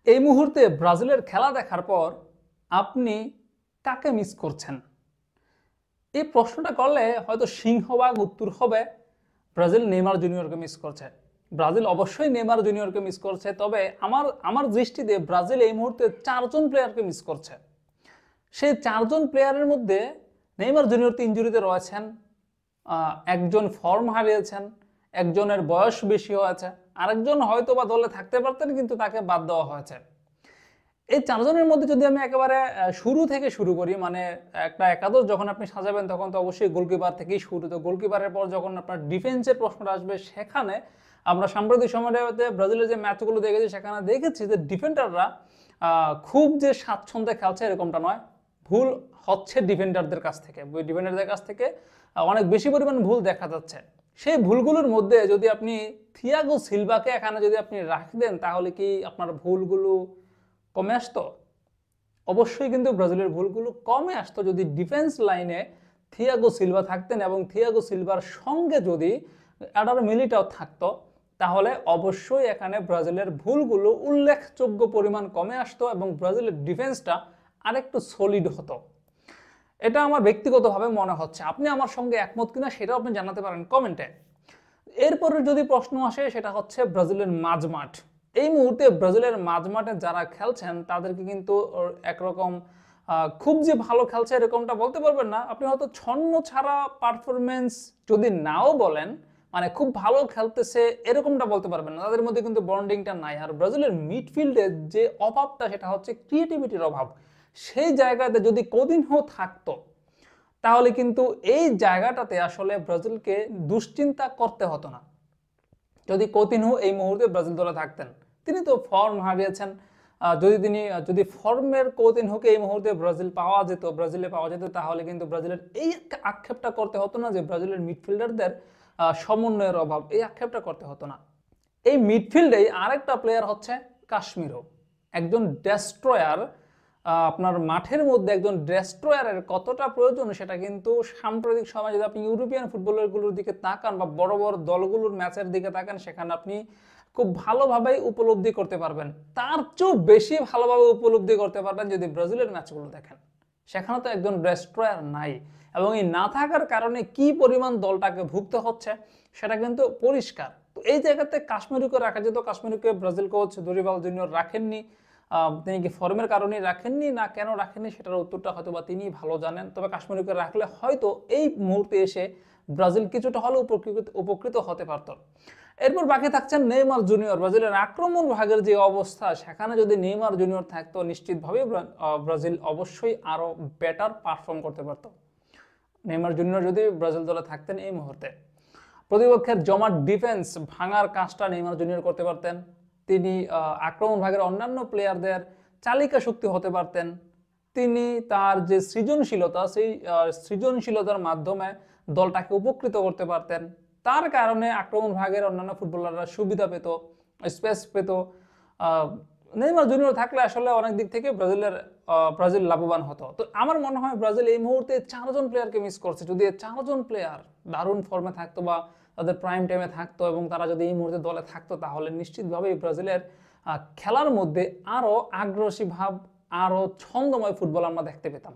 এই মুহূর্তে ব্রাজিলের খেলা দেখার পর আপনি কাকে মিস করছেন? এই প্রশ্নটা করলে হয়তো সিংহভাগ উত্তর হবে ব্রাজিল নেইমার জুনিয়রকে মিস করছে। ব্রাজিল অবশ্যই নেইমার জুনিয়রকে মিস করছে, তবে আমার আমার দৃষ্টিতে ব্রাজিল এই মুহূর্তে 4জন প্লেয়ারকে মিস করছে। সেই 4জন প্লেয়ারের মধ্যে নেইমার জুনিয়র তো ইনজুরিতে রয়েছেন, একজন ফর্ম হারিয়েছেন, একজনের বয়স বেশি হয়েছে, আরেকজন হয়তো বা দলে থাকতে পারতেন কিন্তু তাকে বাদ দেওয়া হয়েছে। এই 4জনের মধ্যে যদি আমি একেবারে শুরু থেকে শুরু করি, মানে একটা একাদশ যখন আপনি সাজাবেন তখন তো অবশ্যই গোলকিপার থেকেই শুরু। তো গোলকিপারের পর যখন আপনার ডিফেন্সের প্রশ্নটা আসবে, সেখানে আমরা সাম্প্রতিক সময়ে ব্রাজিলের যে ম্যাচগুলো দেখেছি সেখানে দেখেছি যে ডিফেন্ডাররা খুব যে স্বাচ্ছন্দ্যে খেলছে এরকমটা নয়। ভুল হচ্ছে ডিফেন্ডারদের কাছ থেকে, অনেক বেশি পরিমাণ ভুল দেখা যাচ্ছে। সেই ভুলগুলোর মধ্যে যদি আপনি থিয়াগো সিলভাকে এখানে যদি আপনি রাখি দেন, তাহলে কি আপনার ভুলগুলো কমে আসতো? অবশ্যই কিন্তু ব্রাজিলের ভুলগুলো কমে আসতো যদি ডিফেন্স লাইনে থিয়াগো সিলভা থাকতেন এবং থিয়াগো সিলভার সঙ্গে যদি অ্যাডার মিলিটাও থাকতো, তাহলে অবশ্যই এখানে ব্রাজিলের ভুলগুলো উল্লেখযোগ্য পরিমাণ কমে আসতো এবং ব্রাজিলের ডিফেন্সটা আরেকটু সলিড হতো। এটা আমার ব্যক্তিগতভাবে মনে হচ্ছে। আপনি আমার সঙ্গে একমত কিনা সেটাও আপনি জানাতে পারেন কমেন্টে। এরপরে যদি প্রশ্ন আসে, সেটা হচ্ছে ব্রাজিলের মাঝমাঠ। এই মুহূর্তে ব্রাজিলের মাঝমাঠে যারা খেলছেন তাদেরকে কিন্তু একরকম খুব যে ভালো খেলছে এরকমটা বলতে পারবেন না। আপনি হয়তো ছন্ন ছাড়া পারফরমেন্স যদি নাও বলেন, মানে খুব ভালো খেলতেছে এরকমটা বলতে পারবেন না, তাদের মধ্যে কিন্তু বন্ডিংটা নাই। আর ব্রাজিলের মিডফিল্ডে যে অভাবটা, সেটা হচ্ছে ক্রিয়েটিভিটির অভাব। সেই জায়গাতে যদি কোদিনহো থাকতো, তাহলে কিন্তু এই জায়গাটাতে আসলে ব্রাজিলকে দুশ্চিন্তা করতে হতো না। যদি কতিনহো এই মুহূর্তে ব্রাজিল দলে থাকতেন, তিনি তো ফর্ম হারিয়েছেন, যদি ফর্মের কতিনহোকে এই মুহূর্তে ব্রাজিলে পাওয়া যেত, তাহলে কিন্তু ব্রাজিলের এই আক্ষেপটা করতে হতো না যে ব্রাজিলের মিডফিল্ডারদের সমন্বয়ের অভাব, এই আক্ষেপটা করতে হতো না। এই মিডফিল্ডেই আরেকটা প্লেয়ার হচ্ছে কাশ্মীরও, একজন ডেস্ট্রয়ার। আপনার মাঠের মধ্যে একজন ডেস্ট্রয়ারের কতটা প্রয়োজন, সেটা কিন্তু সাম্প্রতিক সময় যদি আপনি ইউরোপিয়ান ফুটবলারগুলোর দিকে তাকান বা বড় বড় দলগুলোর ম্যাচের দিকে তাকান, সেখানে আপনি খুব ভালোভাবেই উপলব্ধি করতে পারবেন। তার চেয়েও বেশি ভালোভাবে উপলব্ধি করতে পারবেন যদি ব্রাজিলের ম্যাচগুলো দেখেন। সেখানে তো একজন ডেস্ট্রয়ার নাই, এবং এই না থাকার কারণে কি পরিমাণ দলটাকে ভুগতে হচ্ছে সেটা কিন্তু পরিষ্কার। তো এই জায়গাতে কাশ্মীরকে রাখা যেত। কাশ্মীরকে ব্রাজিল কোচ দরিবাল জুনিয়র রাখেননি। তিনি কি ফর্মের কারণেই রাখেননি, না কেন রাখেননি, সেটার উত্তরটা হয়তো বা তিনি ভালো জানেন। তবে কাশ্মীরকে রাখলে হয়তো এই মুহূর্তে এসে ব্রাজিল কিছুটা হলেও উপকৃত হতে পারত। এরপর বাকি থাকছেন নেইমার জুনিয়র। ব্রাজিলের আক্রমণ ভাগের যে অবস্থা, সেখানে যদি নেইমার জুনিয়র থাকতো, নিশ্চিতভাবেই ব্রাজিল অবশ্যই আরো বেটার পারফর্ম করতে পারত। নেইমার জুনিয়র যদি ব্রাজিল দলে থাকতেন, এই মুহূর্তে প্রতিপক্ষের জমাট ডিফেন্স ভাঙার কাজটা নেইমার জুনিয়র করতে পারতেন। তিনি আক্রমণ ভাগের অন্যান্য প্লেয়ারদের চালিকা শক্তি হতে পারতেন। তিনি তার যে সৃজনশীলতা, সেই সৃজনশীলতার মাধ্যমে দলটাকে উপকৃত করতে পারতেন। তার কারণে আক্রমণ ভাগের অন্যান্য ফুটবলাররা সুবিধা পেত, স্পেস পেত। নেইমার জুনিয়র থাকলে আসলে অনেক দিক থেকে ব্রাজিল লাভবান হতো। তো আমার মনে হয় ব্রাজিল এই মুহূর্তে 4জন প্লেয়ারকে মিস করছে। যদি এই 4জন প্লেয়ার দারুণ ফর্মে থাকতো বা তাদের প্রাইম টাইমে থাকতো এবং তারা যদি এই মুহূর্তে দলে থাকতো, তাহলে নিশ্চিতভাবেই ব্রাজিলের খেলার মধ্যে আরো আগ্রাসী ভাব, আরো ছন্দময় ফুটবল আমরা দেখতে পেতাম।